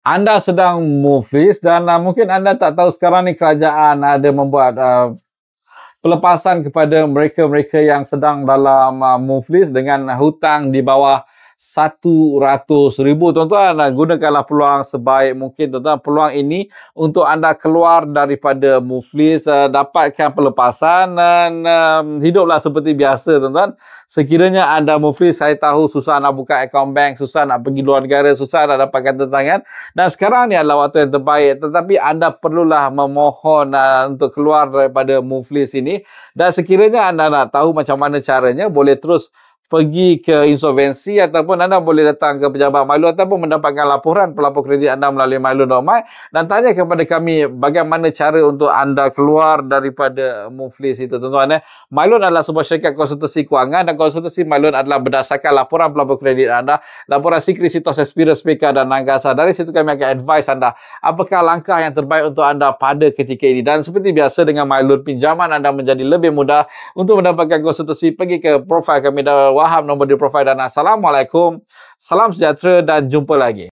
Anda sedang muflis dan mungkin anda tak tahu sekarang ni kerajaan ada membuat pelepasan kepada mereka-mereka yang sedang dalam muflis dengan hutang di bawah 100,000. Tuan-tuan, gunakanlah peluang sebaik mungkin. Tuan-tuan, peluang ini untuk anda keluar daripada muflis, dapatkan pelepasan dan hiduplah seperti biasa, tuan-tuan. Sekiranya anda muflis, saya tahu susah nak buka akaun bank, susah nak pergi luar negara, susah nak dapatkan tentangan. Dan sekarang ni adalah waktu yang terbaik. Tetapi anda perlulah memohon untuk keluar daripada muflis ini. Dan sekiranya anda nak tahu macam mana caranya, boleh terus pergi ke insolvensi ataupun anda boleh datang ke pejabat Mylon ataupun mendapatkan laporan pelapor kredit anda melalui mylon.my dan tanya kepada kami bagaimana cara untuk anda keluar daripada muflis itu, tuan-tuan. Mylon adalah sebuah syarikat konsultasi kewangan dan konsultasi Mylon adalah berdasarkan laporan pelapor kredit anda, laporan Secrecy Tos Experience PK dan Nangasa. Dari situ kami akan advise anda apakah langkah yang terbaik untuk anda pada ketika ini. Dan seperti biasa dengan Mylon, pinjaman anda menjadi lebih mudah. Untuk mendapatkan konsultasi, pergi ke profil kami Wahab, nombor di profil dan assalamualaikum, salam sejahtera dan jumpa lagi.